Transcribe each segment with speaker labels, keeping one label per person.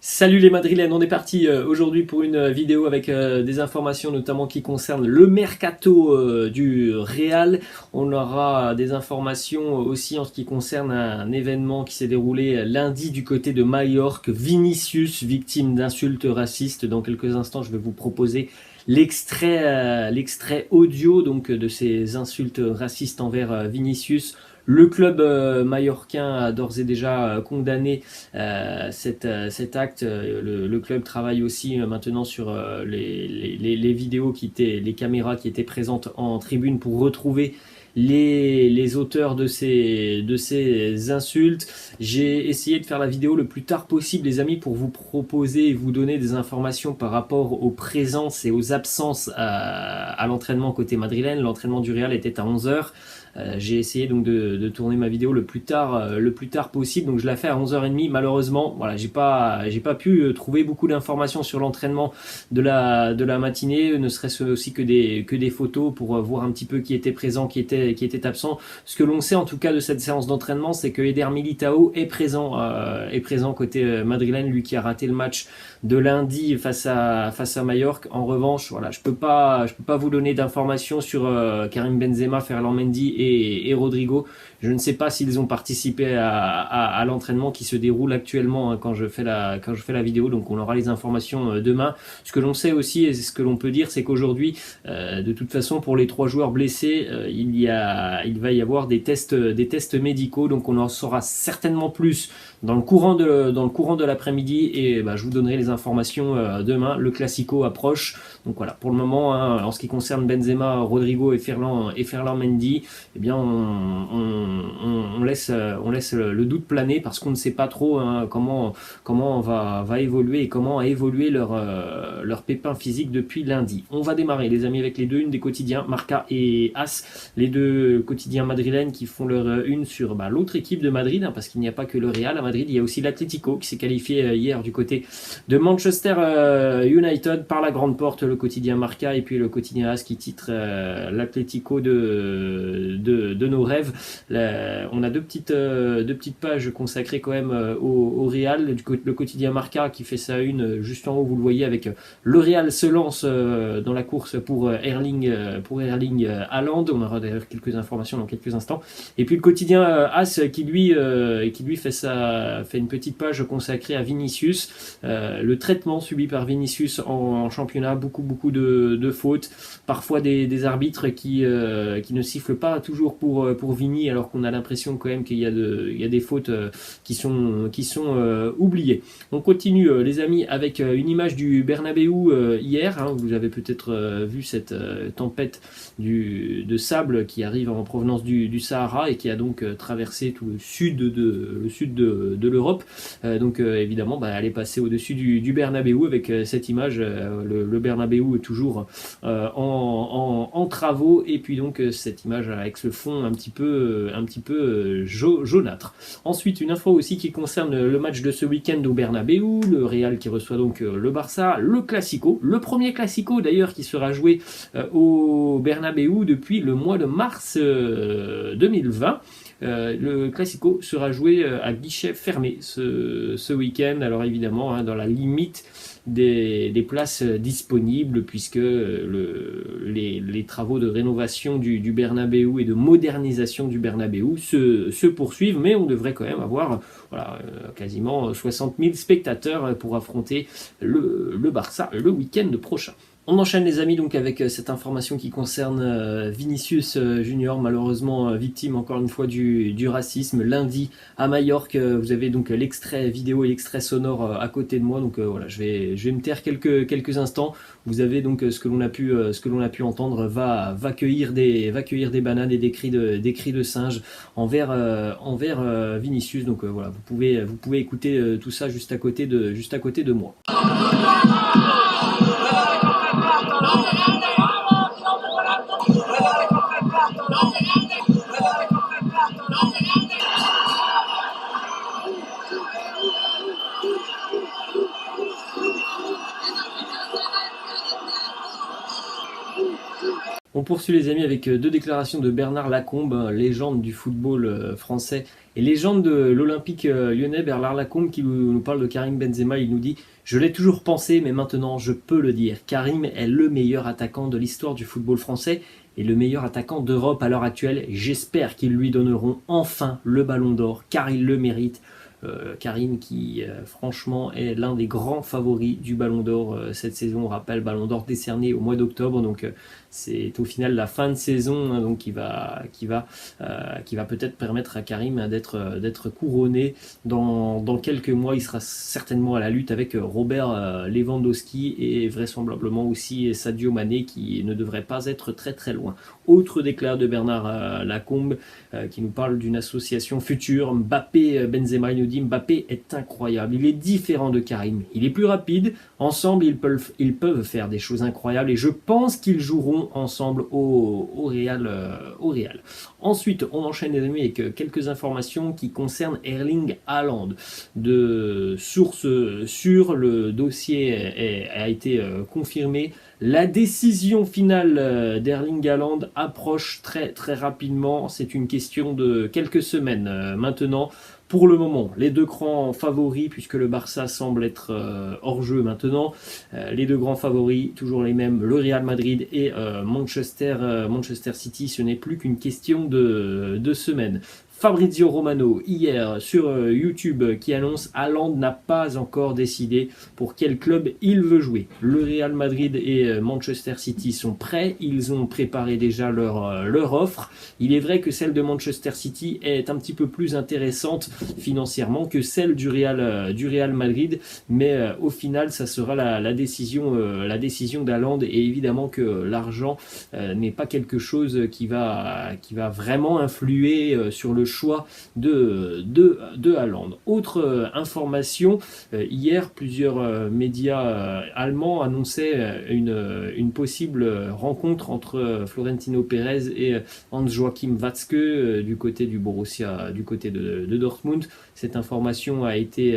Speaker 1: Salut les Madrilènes, on est parti aujourd'hui pour une vidéo avec des informations notamment qui concernent le mercato du Real. On aura des informations aussi en ce qui concerne un événement qui s'est déroulé lundi du côté de Majorque. Vinicius, victime d'insultes racistes. Dans quelques instants, je vais vous proposer l'extrait audio donc de ces insultes racistes envers Vinicius. Le club mallorquin a d'ores et déjà condamné cet acte. Le club travaille aussi maintenant sur les vidéos les caméras qui étaient présentes en tribune pour retrouver les auteurs de ces insultes. J'ai essayé de faire la vidéo le plus tard possible, les amis, pour vous proposer et vous donner des informations par rapport aux présences et aux absences à l'entraînement côté madrilène. L'entraînement du Real était à 11h. J'ai essayé donc de tourner ma vidéo le plus tard possible, donc je la fais à 11h30. Malheureusement, voilà, j'ai pas pu trouver beaucoup d'informations sur l'entraînement de la matinée, ne serait-ce aussi que des photos pour voir un petit peu qui était présent, qui était absent. Ce que l'on sait en tout cas de cette séance d'entraînement, c'est que Eder Militao est présent côté madrilène, lui qui a raté le match de lundi face à Majorque. En revanche, voilà, je peux pas vous donner d'informations sur Karim Benzema, Ferland Mendy et Rodrigo. Je ne sais pas s'ils ont participé à l'entraînement qui se déroule actuellement quand je fais la vidéo, donc on aura les informations demain. Ce que l'on sait aussi et ce que l'on peut dire, c'est qu'aujourd'hui, de toute façon, pour les 3 joueurs blessés, il va y avoir des tests médicaux, donc on en saura certainement plus dans le courant de l'après-midi et je vous donnerai les informations demain. Le Classico approche, donc voilà, pour le moment, en ce qui concerne Benzema, Rodrigo et Ferland Mendy, eh bien on laisse le doute planer parce qu'on ne sait pas trop comment va évoluer et comment a évolué leur pépin physique depuis lundi. On va démarrer les amis avec les deux unes des quotidiens Marca et As, les deux quotidiens madrilènes qui font leur une sur l'autre équipe de Madrid, parce qu'il n'y a pas que le Real à Madrid, il y a aussi l'Atlético qui s'est qualifié hier du côté de Manchester United par la grande porte, le quotidien Marca et puis le quotidien As qui titre l'Atlético de nos rêves. On a deux petites pages consacrées quand même au Real. Le quotidien Marca qui fait sa une juste en haut, vous le voyez, avec le Real se lance dans la course pour Erling Haaland. On aura d'ailleurs quelques informations dans quelques instants. Et puis le quotidien As qui lui fait une petite page consacrée à Vinicius, le traitement subi par Vinicius en championnat, beaucoup de fautes, parfois des arbitres qui ne sifflent pas toujours pour Vini, alors qu'on a l'impression quand même qu'il y a des fautes qui sont oubliées. On continue les amis avec une image du Bernabéu hier, vous avez peut-être vu cette tempête de sable qui arrive en provenance du Sahara et qui a donc traversé tout le sud de l'Europe. Donc évidemment elle est passée au-dessus du Bernabéu avec cette image. Le Bernabéu est toujours en travaux, et puis donc cette image avec ce fond un petit peu jaunâtre. Ensuite, une info aussi qui concerne le match de ce week-end au Bernabéu, le Real qui reçoit donc le Barça, le Classico, le premier Classico d'ailleurs qui sera joué au Bernabéu depuis le mois de mars 2020. Le Classico sera joué à guichet fermé ce week-end, alors évidemment dans la limite des places disponibles, puisque les travaux de rénovation du Bernabéu et de modernisation du Bernabéu se poursuivent, mais on devrait quand même avoir quasiment 60 000 spectateurs pour affronter le Barça le week-end prochain. On enchaîne les amis donc avec cette information qui concerne Vinicius Junior, malheureusement victime encore une fois du racisme. Lundi à Majorque, vous avez donc l'extrait vidéo et l'extrait sonore à côté de moi, donc voilà, je vais me taire quelques instants. Vous avez donc ce que l'on a pu entendre va cueillir des bananes et des cris de singe envers Vinicius. Donc voilà, vous pouvez écouter tout ça juste à côté de moi. On poursuit les amis avec deux déclarations de Bernard Lacombe, légende du football français et légende de l'Olympique lyonnais. Bernard Lacombe qui nous parle de Karim Benzema, il nous dit: je l'ai toujours pensé mais maintenant je peux le dire, Karim est le meilleur attaquant de l'histoire du football français et le meilleur attaquant d'Europe à l'heure actuelle. J'espère qu'ils lui donneront enfin le ballon d'or car il le mérite. Karim qui franchement est l'un des grands favoris du Ballon d'Or cette saison. On rappelle, Ballon d'Or décerné au mois d'octobre, donc c'est au final la fin de saison hein, donc qui va peut-être permettre à Karim d'être couronné dans quelques mois. Il sera certainement à la lutte avec Robert Lewandowski et vraisemblablement aussi Sadio Mané qui ne devrait pas être très très loin. Autre déclaration de Bernard Lacombe qui nous parle d'une association future. Mbappé-Benzema, il nous dit: Mbappé est incroyable, il est différent de Karim, il est plus rapide, ensemble ils peuvent faire des choses incroyables et je pense qu'ils joueront ensemble au Real. Ensuite, on enchaîne les amis avec quelques informations qui concernent Erling Haaland. De sources sûres, le dossier a été confirmé. La décision finale d'Erling Haaland approche très très rapidement, c'est une question de quelques semaines maintenant. Pour le moment, les deux grands favoris, puisque le Barça semble être hors jeu maintenant, les deux grands favoris, toujours les mêmes, le Real Madrid et Manchester City, ce n'est plus qu'une question de semaines. Fabrizio Romano hier sur YouTube qui annonce: Haaland n'a pas encore décidé pour quel club il veut jouer. Le Real Madrid et Manchester City sont prêts, ils ont préparé déjà leur offre. Il est vrai que celle de Manchester City est un petit peu plus intéressante financièrement que celle du Real Madrid, mais au final ça sera la décision d'Haaland, et évidemment que l'argent n'est pas quelque chose qui va vraiment influer sur le choix de Haaland. Autre information, hier plusieurs médias allemands annonçaient une possible rencontre entre Florentino Pérez et Hans-Joachim Watzke du côté du Borussia, du côté de Dortmund. Cette information a été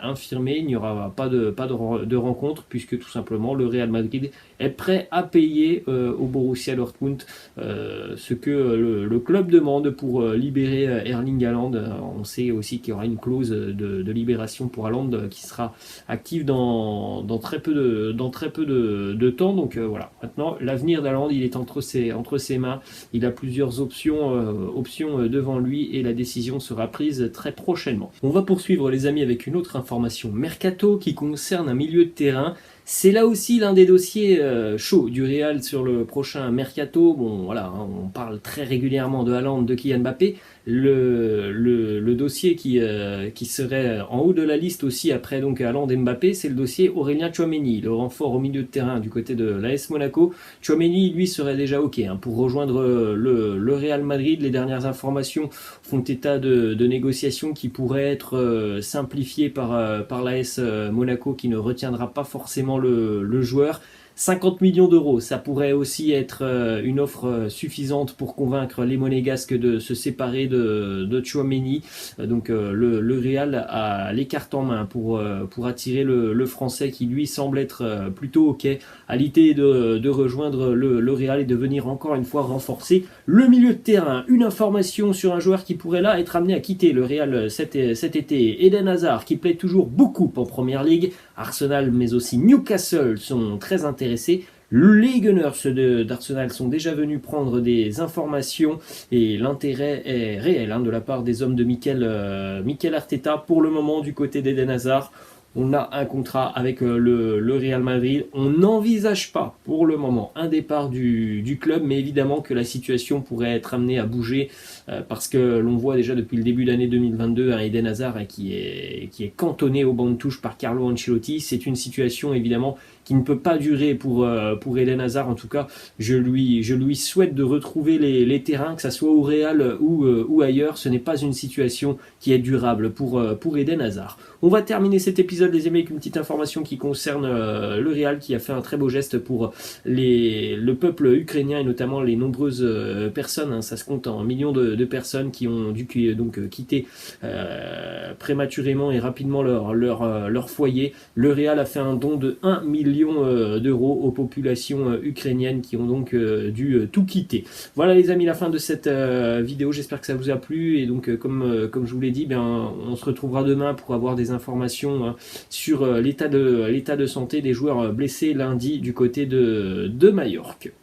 Speaker 1: infirmée, il n'y aura pas de rencontre puisque tout simplement le Real Madrid est prêt à payer au Borussia Dortmund ce que le club demande pour libérer Erling Haaland. On sait aussi qu'il y aura une clause de libération pour Haaland qui sera active dans très peu de temps. Donc voilà, maintenant l'avenir d'Haaland il est entre ses mains. Il a plusieurs options devant lui et la décision sera prise très prochainement. On va poursuivre les amis avec une autre information mercato qui concerne un milieu de terrain. C'est là aussi l'un des dossiers chauds du Real sur le prochain mercato. Bon voilà, hein, on parle très régulièrement de Haaland, de Kylian Mbappé. Le dossier qui serait en haut de la liste aussi après donc Haaland et Mbappé, c'est le dossier Aurélien Tchouaméni, le renfort au milieu de terrain du côté de l'AS Monaco. Tchouaméni lui serait déjà ok hein, pour rejoindre le Real Madrid. Les dernières informations font état de négociations qui pourraient être simplifiées par l'AS Monaco qui ne retiendra pas forcément le joueur. 50 millions d'euros, ça pourrait aussi être une offre suffisante pour convaincre les Monégasques de se séparer de Tchouaméni. Donc le Real a les cartes en main pour attirer le Français qui lui semble être plutôt ok à l'idée de rejoindre le Real et de venir encore une fois renforcer le milieu de terrain. Une information sur un joueur qui pourrait là être amené à quitter le Real cet été, Eden Hazard, qui plaît toujours beaucoup en Première Ligue. Arsenal mais aussi Newcastle sont très intéressés. Les Gunners d'Arsenal sont déjà venus prendre des informations et l'intérêt est réel hein, de la part des hommes de Mikel Arteta. Pour le moment, du côté d'Eden Hazard, on a un contrat avec le Real Madrid. On n'envisage pas pour le moment un départ du club, mais évidemment que la situation pourrait être amenée à bouger parce que l'on voit déjà depuis le début d'année 2022 un Eden Hazard qui est cantonné au banc de touche par Carlo Ancelotti. C'est une situation évidemment qui ne peut pas durer pour Eden Hazard. En tout cas, je lui souhaite de retrouver les terrains, que ça soit au Real ou ailleurs. Ce n'est pas une situation qui est durable pour Eden Hazard. On va terminer cet épisode l'épisode, les amis, avec une petite information qui concerne le Real, qui a fait un très beau geste pour le peuple ukrainien et notamment les nombreuses personnes, hein, ça se compte en millions de personnes qui ont dû donc quitter prématurément et rapidement leur foyer. Le Real a fait un don de 1 million d'euros aux populations ukrainiennes qui ont donc dû tout quitter. Voilà les amis, la fin de cette vidéo, j'espère que ça vous a plu et donc comme je vous l'ai dit, on se retrouvera demain pour avoir des informations sur l'état de santé des joueurs blessés lundi du côté de Majorque.